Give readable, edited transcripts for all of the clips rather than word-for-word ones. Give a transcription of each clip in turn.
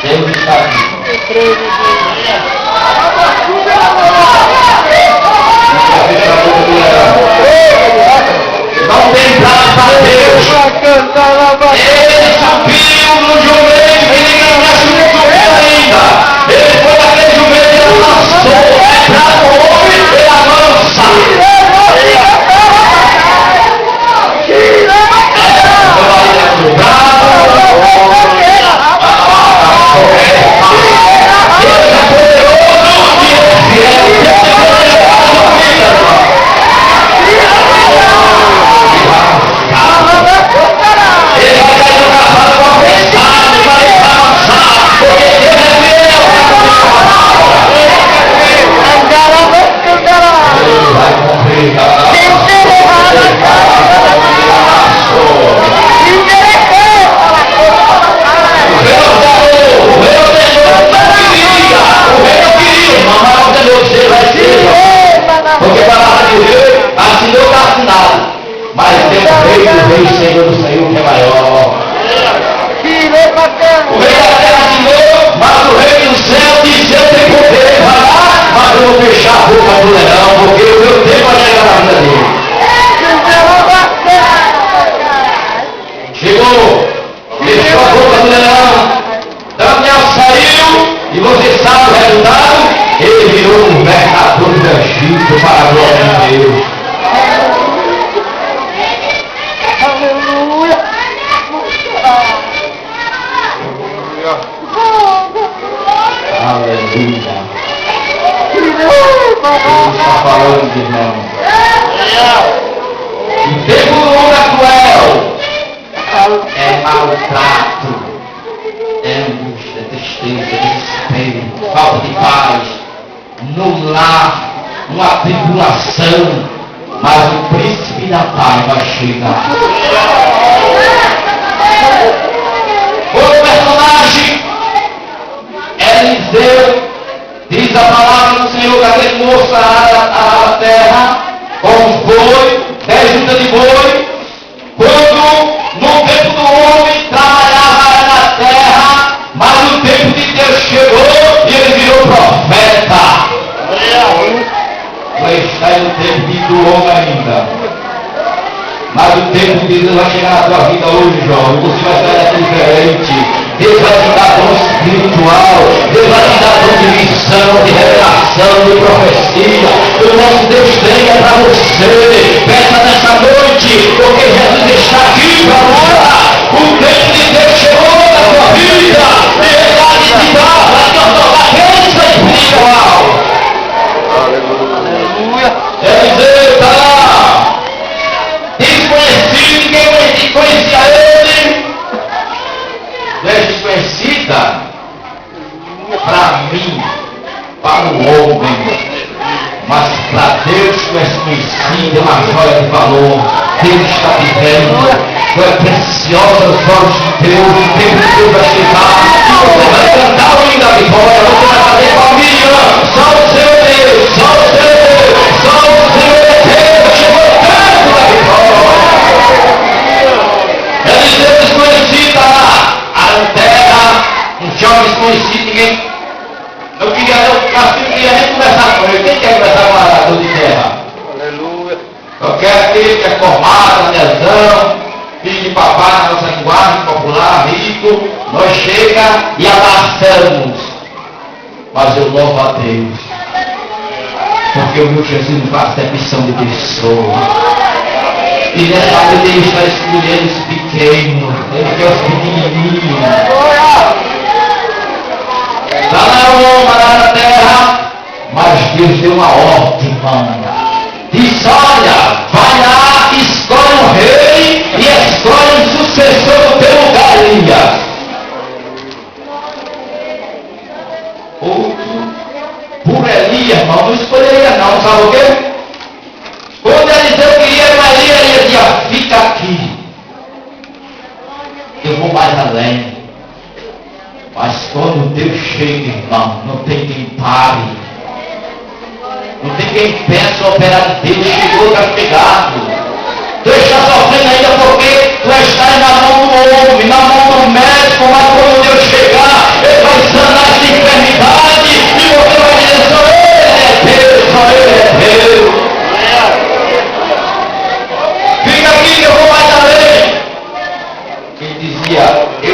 Deus está aqui. Não tem prazo para Deus. Ele subiu no jumento que ninguém tinha subido ainda. Ele foi naquele jumento e ele lançou. Para o homem, ele avança. Porque para lá de Deus, assinou está assinado. Mas tem o rei do rei, Senhor do Senhor, que é maior. O rei da terra assinou, mas o rei do céu disse: eu tenho poder, vai lá, mas eu vou fechar a boca do leão, porque o meu tempo vai chegar na vida dele. Chegou, fechou a boca do leão, Daniel saiu, e você sabe o resultado? Ele virou um mercador do Egito para a glória de Deus. Aleluia. Aleluia. Deus está falando, irmão. O tempo do mundo é cruel. É maltrato. É angústia, é tristeza, é desespero, falta de paz. No lar, uma tribulação, mas o príncipe da paz vai chegar. Outro personagem, Eliseu, diz a palavra do Senhor que aquele moço arara a terra com os boi, 10 juntas de boi, quando no tempo do homem trabalhava na terra, mas o tempo de Deus chegou e ele virou profeta. Vai estar no tempo do homem ainda. Mas o tempo de Deus vai chegar na tua vida hoje, jovem. Você vai sair diferente. Deus vai te dar dom espiritual. Deus vai te dar dom de missão, de revelação, de profecia. O nosso Deus tem é para você. Peça nessa noite, porque Jesus está aqui para mostrar. O tempo de Deus chegou na tua vida. E ele vai te dar para te otorgar bênção espiritual. Aleluia. Eliseu está lá. Desconhecido, ninguém conhecia ele. Desconhecida para mim, para o homem, mas para Deus tu és conhecido, é uma joia de valor. Deus está vivendo, tu é preciosa aos olhos de Deus. O tempo de Deus vai chegar e você vai cantar o hino da vitória. Você vai fazer família, só o seu Deus, só o seu Deus, só o Senhor é Deus. Chegou o tempo da vitória. Eliseu desconhecida lá, a terra, um jovem desconhecido, ninguém. Eu queria nem conversar com ele. Quem quer conversar com um arador de terra? Aleluia. Eu quero aquele que é formado, anelzão, filho de papai na nossa linguagem popular, rico. Nós chega e abraçamos. Mas eu louvo a Deus. Porque o meu Jesus não faz acepção de pessoa. E nessa hora ele está escolhendo os pequenos. Ele quer os pequenininhos. Está lá na terra, mas Deus deu uma ordem, irmão. Diz: olha, vai lá, escolhe um rei e escolhe um sucessor do teu lugar, Elias. Outro, por Elias, irmão, não escolheria não, sabe o quê? Quando Eliseu queria uma Elias, ele dizia: fica aqui, eu vou mais além. Mas quando Deus chega, irmão, não tem quem pare. Não tem quem peça o operar de Deus. Chegou, está chegado. Tu está sofrendo ainda porque tu está na mão do homem, na mão do médico, mas quando Deus chegar, ele vai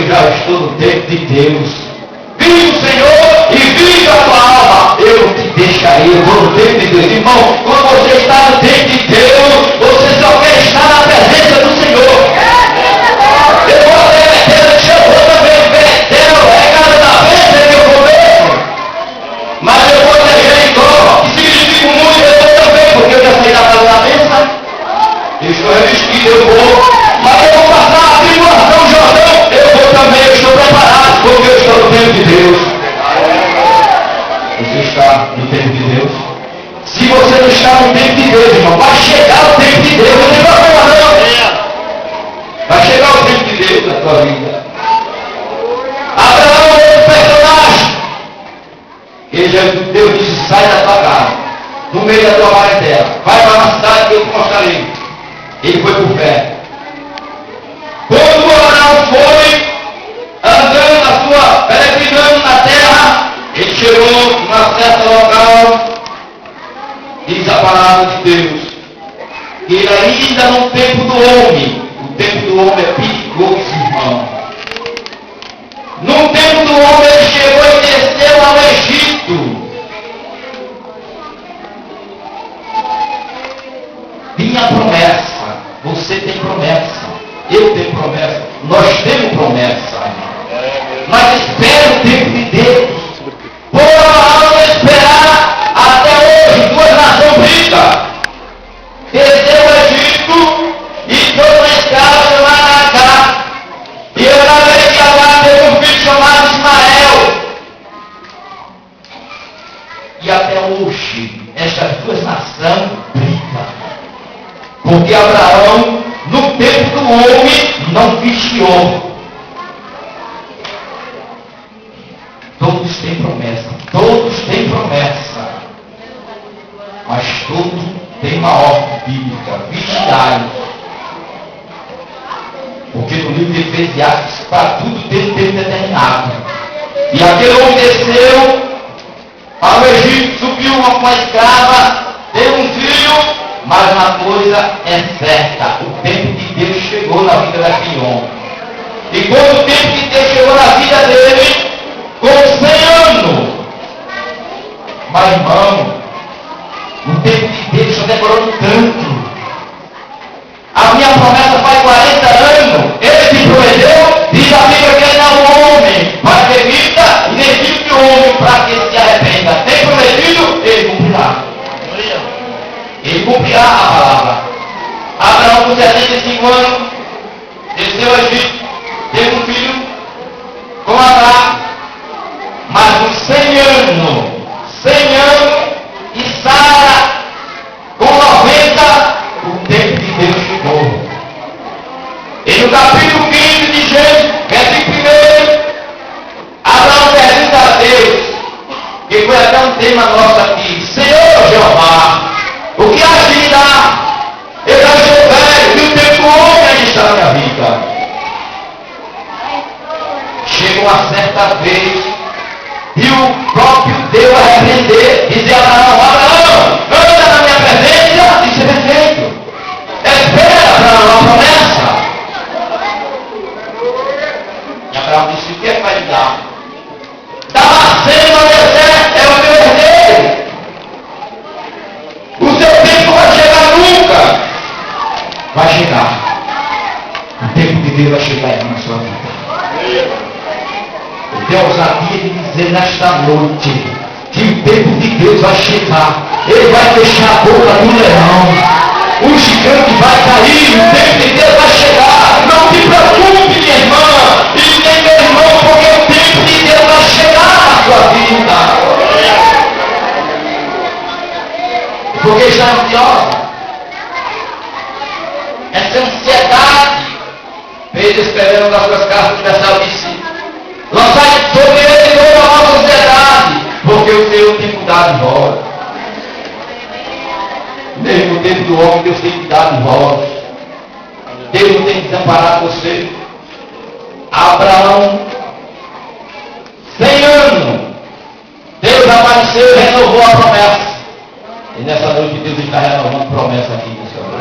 já estou no tempo de Deus. Vive o Senhor e vive a tua alma. Eu não te deixarei, eu vou no tempo de Deus. Irmão, quando você está no tempo de Deus, você só quer estar na presença do Senhor. Eu vou até meter no chão, vou também meter o recado da bênção que eu vou mesmo. Mas eu vou ter Jericó, que significa muito, eu vou também, porque eu já sei da casa da bênção. Eu estou revestido, eu vou. Mas eu vou passar a tribulação, Jordão, eu vou também, eu estou preparado, porque eu estou no tempo de Deus. Você está no tempo de Deus? Se você não está no tempo de Deus, irmão, vai chegar o tempo de Deus, não tem problema não. Vai chegar o tempo de Deus na tua vida. Abraão é outro personagem. Deus disse, sai da tua casa, no meio da tua parentela, vai para uma cidade que eu te mostrarei. Ele foi por fé. Quando Abraão foi andando na sua, peregrinando na terra, ele chegou numa certa local, diz a palavra de Deus, que ele ainda no tempo do homem, o tempo do homem é perigoso, irmão. No tempo do homem ele chegou e desceu ao Egito. Minha promessa, você tem promessa, eu tenho promessa, nós temos promessa. Mas espera o tempo de Deus. Por Abraão esperar até hoje, duas nações brincam. Desceu o Egito e foi uma escrava chamada Agar. E eu na vez que Agar teve um filho chamado Ismael. E até hoje, essas duas nações brigam. Porque Abraão, no tempo do homem, não vigiou. Todos têm promessa, todos têm promessa. Mas todos têm uma ordem bíblica, vigiai. Porque no livro de Eclesiastes, para tudo tem um tempo determinado. E aquele homem desceu ao Egito, subiu uma escrava, teve um filho, mas uma coisa é certa, o tempo de Deus chegou na vida daquele homem. E quando o tempo de Deus chegou na vida dele, com 100 anos. Mas irmão, o tempo de Deus só demorou tanto. A minha promessa faz 40 anos. Ele te prometeu, diz a Bíblia que ele não é um homem, mas permita e nem filho de homem para que se arrependa. Tem prometido, ele cumprirá. Ele cumprirá a palavra. Abraão com 75 anos, desceu ao Egito, teve um filho com Agar. Mas com 100 anos, e Sara com 90, o tempo de Deus chegou. E no capítulo 15 de Gênesis, versículo 1, Abraão pergunta a Deus, que foi até um tema nosso aqui, Senhor Jeová, o que há de me dar? Eu já sou velho, e o tempo do homem ainda está na minha vida. Chega uma certa vez, e o próprio Deus a repreender, dizer a Abraão, anda na minha presença, isso é perfeito. Espera para uma promessa. E Abraão disse, o que é que vai lhe dar? Damasceno no deserto é o meu herdeiro. O seu tempo vai chegar nunca. Vai chegar. O tempo de Deus vai chegar na sua vida. Deus ousadia de dizer nesta noite que o tempo de Deus vai chegar. Ele vai fechar a boca do leão. O gigante vai cair. O tempo de Deus vai chegar. Não te preocupe, minha irmã e nem meu irmão, porque o tempo de Deus vai chegar na sua vida. Porque está ansiosa. Essa ansiedade fez esperando nas suas cartas universal disse, lançai sobre ele toda a nossa ansiedade, porque o Senhor tem cuidado de vós. Mesmo no tempo do homem, Deus tem cuidado de vós. Deus não tem desamparado você. Abraão, 100 anos, Deus apareceu e renovou a promessa. E nessa noite Deus está renovando promessa aqui nessa noite.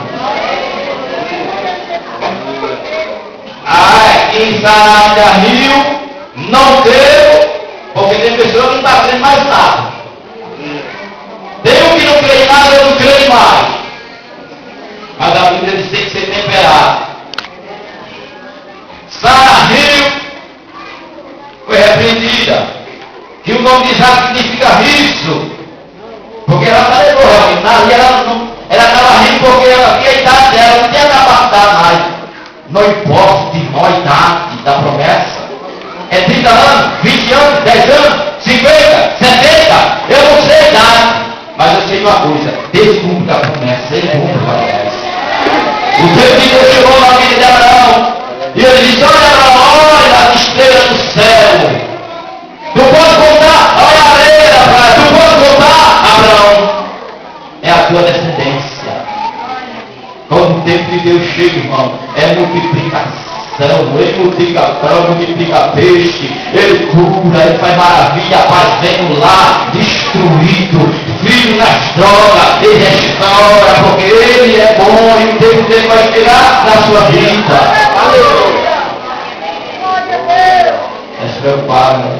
Aqui está ainda rio, não creio, porque tem pessoas que não estão crendo mais nada. Tem um que não crê em nada, eu não creio mais. Mas a Bíblia diz que tem que ser temperado. Sara riu, foi repreendida. Que o nome de Isaac significa riso. Porque ela está levando, e ela estava rindo porque ela tinha a idade dela, não tinha capacidade mais. Não importa, irmão, a idade da promessa. É 30 anos, 20 anos, 10 anos, 50, 70, eu não sei a idade. Mas eu sei uma coisa, Deus cumpre a promessa, Ele cumpre a promessa. O Deus de Deus chegou na vida de Abraão, e ele disse, olha as estrelas do céu. Tu pode contar, olha a areia da praia, tu pode contar, Abraão. É a tua descendência. Quando o tempo de Deus chega, irmão, é multiplicação. Ele multiplica pão, multiplica peixe, ele cura, ele faz maravilha, paz vem lá, destruído, filho nas drogas, ele restaura, porque ele é bom e o tempo dele vai chegar na sua vida. Aleluia. É se preocupar, né?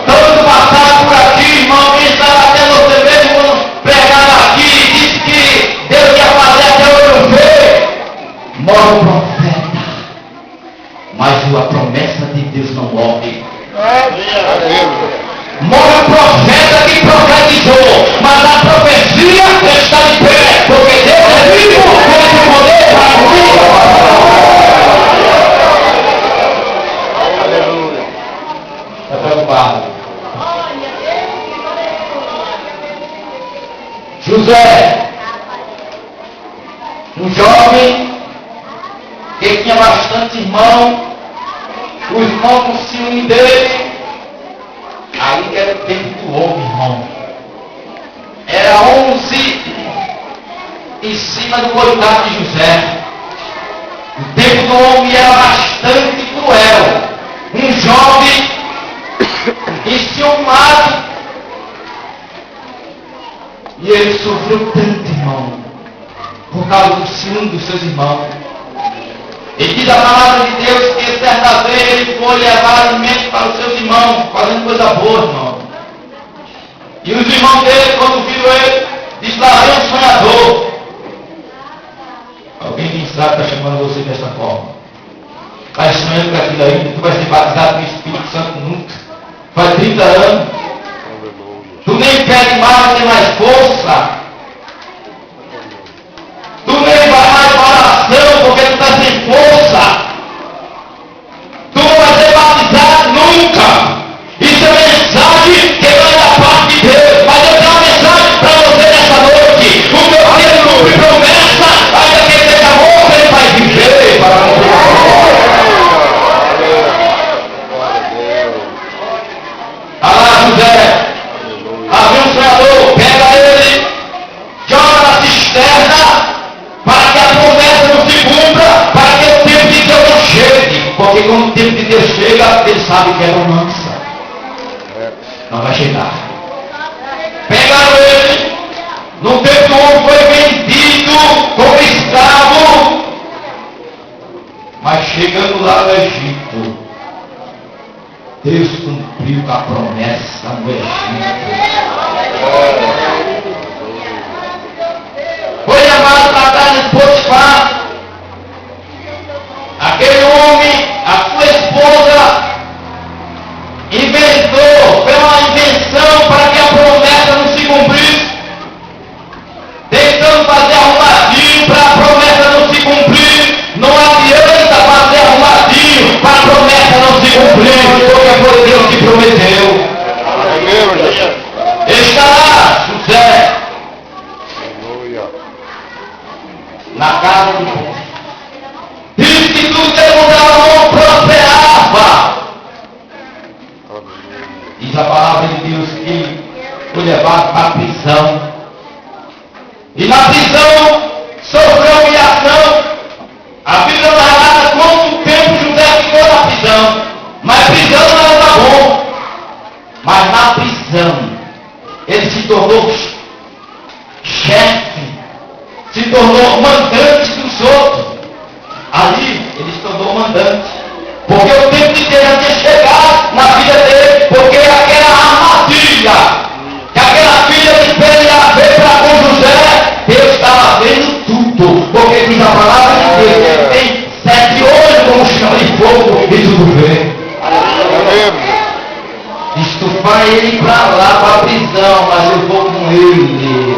Tanto passar por aqui, irmão, quem estava até você mesmo pregando aqui, disse que Deus ia fazer até hoje ver. Morre o profeta, mas a promessa de Deus não morre. Morre o profeta que profetizou, mas a profecia está de pé, porque Deus é vivo, ele tem poder para cumprir. Está preocupado. José, um jovem que tinha bastante irmão, os irmãos com ciúme dele. Aí era o tempo do homem, irmão. Era 11 em cima do coitado de José. O tempo do homem era bastante cruel. Um jovem enciumado. E ele sofreu tanto, irmão, por causa do ciúme dos seus irmãos. E diz a palavra de Deus que certa vez ele foi levar alimento para os seus irmãos, fazendo coisa boa, irmão. E os irmãos dele, quando viram ele, diz lá, é um sonhador. Alguém que sabe está chamando você dessa forma. Vai sonhando com aquilo ainda, tu vai ser batizado com o Espírito Santo nunca. Faz 30 anos. Tu nem pede mais, tem mais força. Tu nem vai mais para oração, porque tu está sem força. Tu não vai ser batizado nunca. Isso é mensagem que vai da parte de Deus. Mas eu tenho uma mensagem para você nessa noite. O meu Deus cumpre promessa, ainda que ele seja morto, ele vai viver para José, havia um sonhador, pega ele, joga na cisterna, para que a promessa não se cumpra, para que o tempo de Deus não chegue. Porque quando o tempo de Deus chega, ele sabe que é romança. Não vai chegar. Pegaram ele, no tempo do homem foi vendido como escravo, mas chegando lá no Egito, Deus cumpriu a promessa no Egito. Foi levado para trás de Potifar. Aquele homem, a sua esposa, inventou, fez uma invenção para que a promessa não se cumprisse. Tentando fazer arrumadinho para a promessa não se cumprir. Não adianta fazer arrumadinho para a promessa não se cumprir, porque foi Deus que prometeu. Está lá, José, na casa do povo. Diz que tudo que ele botava a mão prosperava. Diz a palavra de Deus que foi levado para a prisão. E na prisão sofreu humilhação. A Bíblia não relata quanto tempo José ficou na prisão. Mas prisão não era bom. Mas na prisão ele se tornou chefe, se tornou mandante dos outros. ele se tornou mandante. Porque o tempo de Deus já tinha chegado na vida dele, porque aquela armadilha, que aquela filha de Peniel veio para com José, Deus estava vendo tudo, porque diz a palavra de Deus, ele tem 7 olhos como chama de fogo e tudo vê. Diz, tu vai ele para lá, para a prisão, mas eu vou com ele.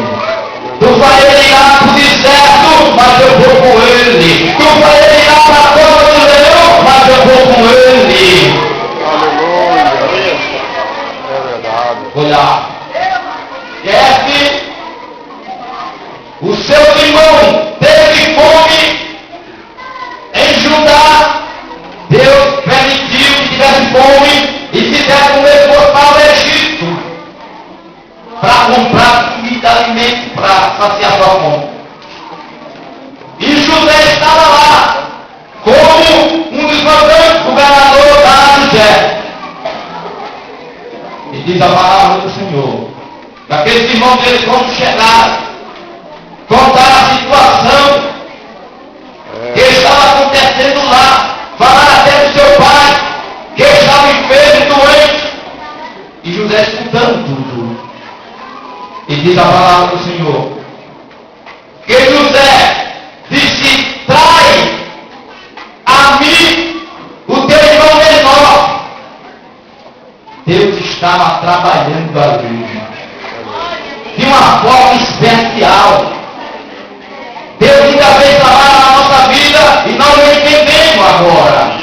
Tu vai ele lá para o deserto, mas eu vou com ele. Tu vai ele lá para a cova do leão, mas eu vou com ele. Aleluia. É verdade. Olha, Jefe, o seu irmão teve fome em Judá, Deus permitiu que tivesse fome e fizeram com ele for para o Egito para comprar comida, alimento para saciar sua fome. E José estava lá como um dos mandantes governador da José. E diz a palavra do Senhor que aqueles irmãos dele, quando chegaram, contaram a situação que estava acontecendo lá, falaram até do seu pai, que estava enfermo e doente, e José escutando tudo. E diz a palavra do Senhor que José disse, trai a mim o teu irmão menor. Deus estava trabalhando ali de uma forma especial. Deus ainda vem trabalhar na nossa vida e nós não entendemos agora.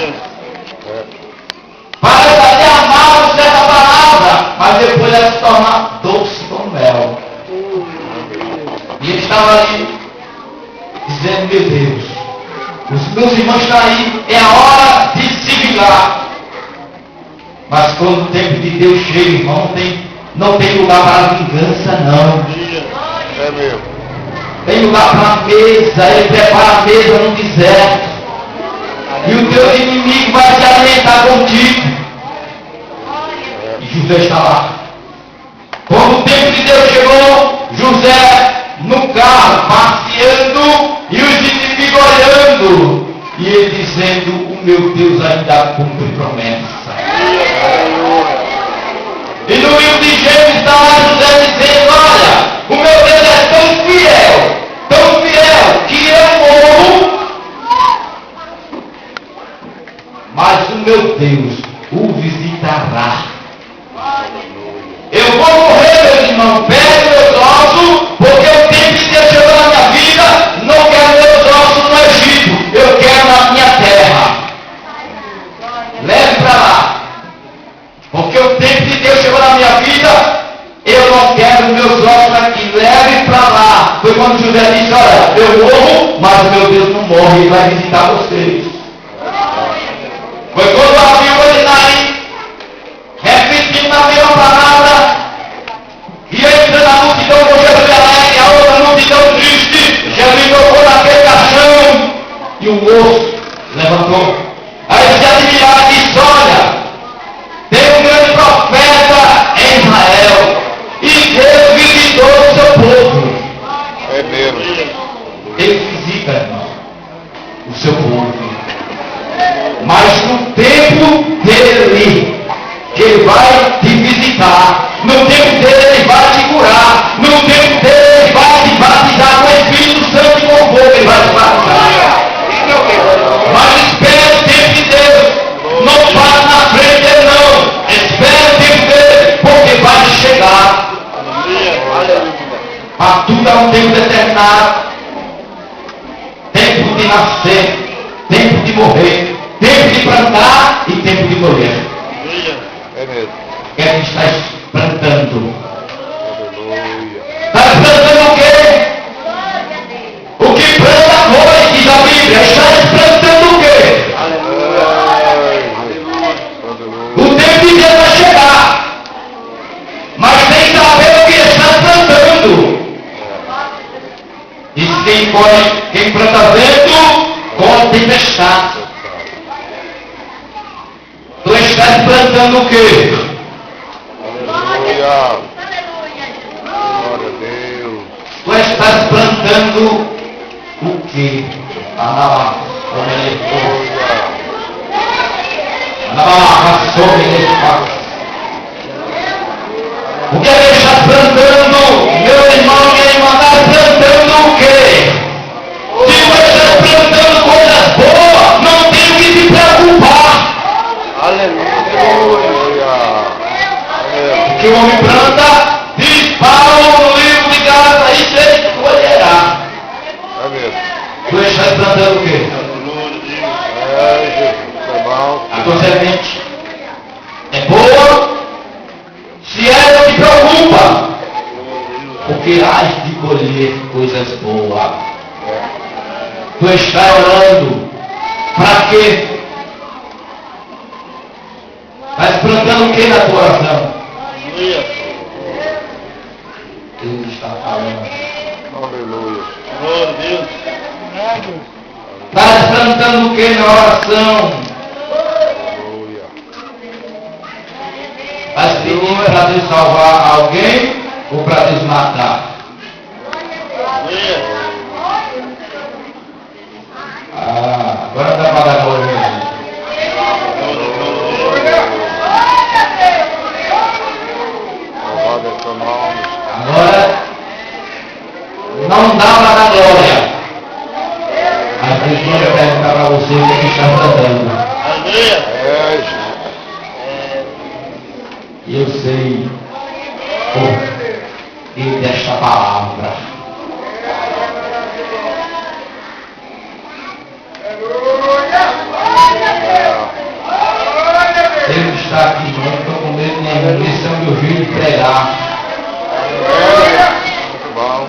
Parece até amargo certa palavra, mas depois ela se torna doce como mel. E ele estava ali dizendo, meu Deus, os meus irmãos estão aí, é a hora de se vingar. Mas quando o tempo de Deus chega, irmão, não tem lugar para vingança, não. É mesmo. Tem lugar para a mesa, ele prepara a mesa no deserto. E o teu inimigo vai se alimentar contigo. E José está lá. Quando o tempo de Deus chegou, José no carro, passeando, e os inimigos olhando. E ele dizendo, o meu Deus ainda cumpre promessa. E no livro de Gênesis está lá José dizendo, olha, o meu Deus é tão fiel, que eu morro, mas o meu Deus o visitará. Eu vou morrer, meus irmãos, pego meus ossos, porque o tempo de Deus chegou na minha vida, não quero meus ossos no Egito, eu quero na minha terra. Leve para lá. Porque o tempo de Deus chegou na minha vida, eu não quero meus ossos aqui, leve para lá. Foi quando José disse, olha, eu morro, mas meu Deus não morre, ele vai visitar vocês. Foi quando a viúva de Naim, repetindo a mesma palavra, e entra na multidão com Jesus alegre, a outra multidão triste, Jesus tocou naquele caixão, e o moço levantou. Aí se admiraram e disse, olha, tem um grande profeta em Israel, e Deus visitou o seu povo. É mesmo. Ele visita, irmão, o seu povo. Mas no tempo dele, que ele vai te visitar. No tempo dele, ele vai te curar. No tempo dele, ele vai te batizar com o Espírito Santo e com o fogo. Ele vai te batizar. Mas espere o tempo de Deus. Não passe na frente dele, não. Espere o tempo dele, porque vai chegar. Para tudo há um tempo determinado. Tempo de nascer, tempo de morrer, tempo de plantar e tempo de colher. É mesmo. O que a gente está plantando? Aleluia. Está plantando o quê? O que planta foi, diz a Bíblia. Está plantando o quê? O tempo de Deus vai chegar. Mas tem que saber o que está plantando. Diz quem planta vento, colhe tempestade. Tu estás plantando o quê? Aleluia. Glória a Deus. Tu estás plantando o quê? Ah, O que é que ele está plantando? Meu irmão, minha irmã, está plantando o quê? Se você está plantando coisas boas, não tem o que se preocupar. Aleluia. O que o homem planta, diz Paulo no livro de Gálatas, isso ele colherá. É mesmo. Tu estás plantando o quê? É, Jesus. É bom. A tua semente é boa? Se é, não te preocupa, porque hás de colher coisas boas. Tu está orando para quê? Estás plantando o que na tua oração? Deus está falando. Aleluia. Estás plantando o que na oração? Aleluia. Estás pedindo para Deus salvar alguém ou para Deus matar? Agora dá para dar glória a Deus. Louvado é seu nome. Agora não dá para dar glória. As pessoas vão perguntar para você o que está plantando. É, Jesus. E eu sei o que desta palavra. Ele está aqui, não estou com medo nenhum, missão que eu vim de pregar. Muito bom.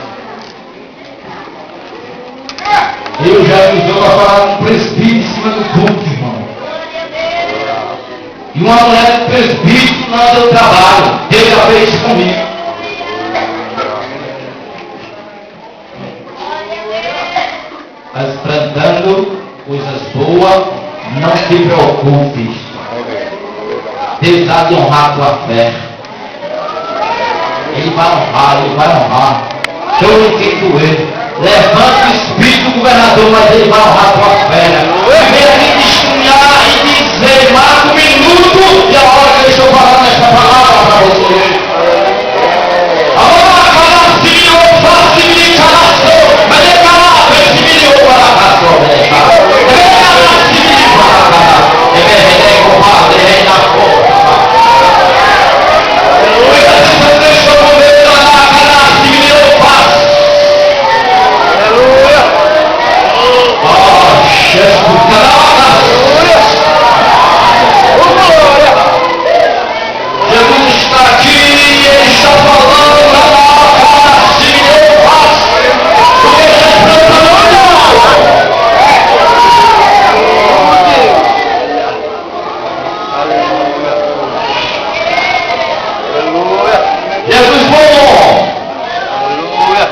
Deus já me usou para falar um presbítero em cima do púlpito, irmão. E uma mulher do presbítero não deu trabalho. Deus já fez isso comigo. Mas plantando coisas boas, não se preocupe. Deus há de honrar a tua fé. Ele vai honrar. Todo quem doer. Levanta o espírito do governador, mas ele vai honrar a tua fé. Vem aqui testemunhar e dizer, marca um minuto e a hora que eu estou falando esta palavra para você. Agora, cada filho, faça me calaçou, mas é calado, esse filho para a raça, é calado, esse filho para a raça, é compadre, é na porta. Jesus está aqui e ele está falando na palavra, assim eu faço. Porque está plantando. Jesus bom. Aleluia.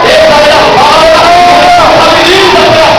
Essa é a palavra, a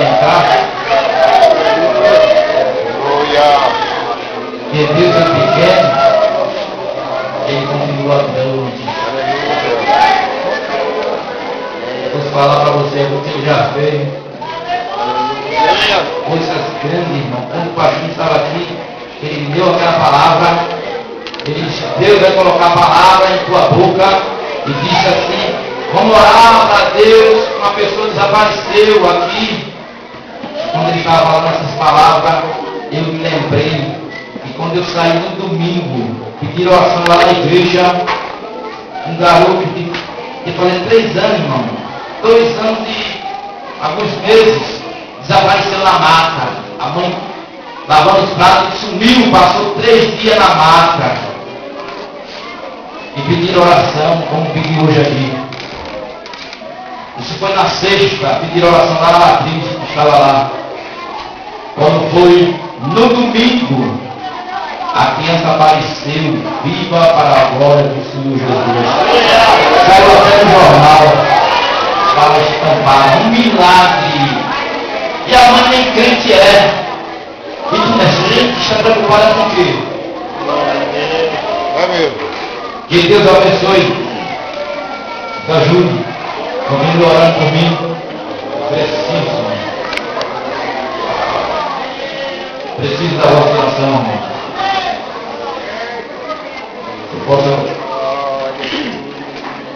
entrar. Que Deus é pequeno, Ele continua grande. Vou falar para você, você já fez coisas grandes, irmão. Quando o pastor estava aqui, ele me deu aquela palavra, ele disse, Deus vai colocar a palavra em tua boca, e disse assim, vamos orar para Deus, uma pessoa desapareceu aqui. Quando ele estava falando essas palavras, eu me lembrei que quando eu saí no domingo, pedi oração lá na igreja, um garoto que fazia 3 anos, irmão, 2 anos e alguns meses, desapareceu na mata. A mãe lavando os pratos, sumiu, passou 3 dias na mata. E pediram oração, como pedi hoje aqui. Isso foi na sexta, pediram oração lá na matriz, que estava lá. Quando foi no domingo, a criança apareceu, viva para a glória do Senhor Jesus. Saiu até no jornal, estava estampado, um milagre. E a mãe nem crente é. E tu nessa gente está preocupada com o quê? É mesmo. Que Deus abençoe. Te ajude. Continue orando por mim. Preciso. Preciso da vossa oração, irmão. Eu posso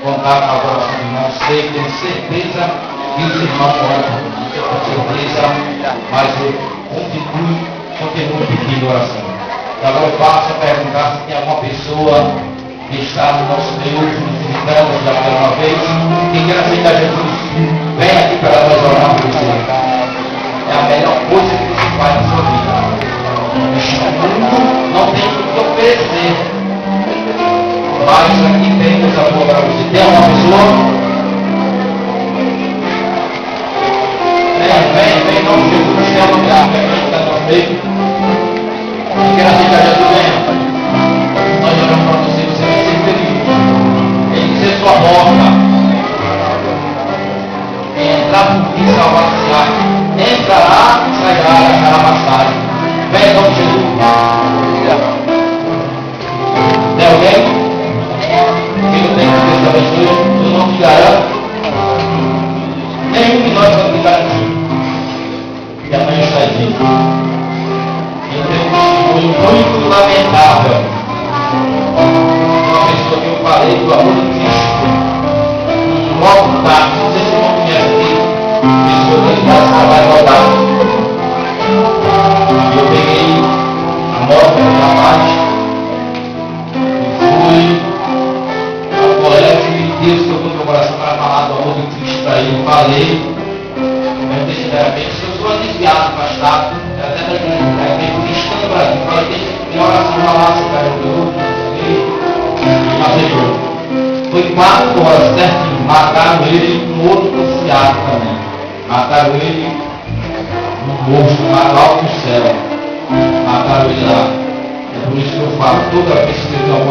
contar com a oração do irmão. Sei, tenho certeza que os irmãos oram por mim. Com certeza, mas eu continuo pedindo oração. Agora eu passo a perguntar se tem alguma pessoa que está no nosso meio, nos visitando já pela uma vez, que quer aceitar Jesus. Vem aqui para nós orar por você. É a melhor coisa que você faz na sua vida. O mundo não tem o que oferecer, mas aqui tem coisa boa para você. Tem uma pessoa? Vem, não, Jesus, tem uma pessoa que está no nosso meio. Que quer aceitar Jesus, venha. Nós oramos para você, você vai ser feliz. Ele ser sua porta. Entrar por ti, salvar-se-á. Entrará e sairá, achará passagem. Vem em nome de Jesus. Tem alguém? Quem não tem que Deus abençoe, eu não te garanto. Nenhum de nós vai te garantir. E amanhã está dito. Eu tenho um testemunho muito lamentável. Uma pessoa que eu falei do amor de Cristo. Um logo tarde, não sei se eu não conheço aqui. Pessoa que ele vai rodar. E eu peguei a moto do rapaz e fui ao colégio e Deus tocou no meu coração para falar do amor de Cristo para ele. Eu falei, meu testemunho bem, se eu sou desviado, pastor, até da igreja cristã do Brasil, falei, tem oração lá, você vai e acelerou. Foi 4 horas certinho, mataram ele com outro policial também. Mataram ele no morro, lá alto no céu. Mataram ele lá. É por isso que eu falo, toda vez que eu tenho uma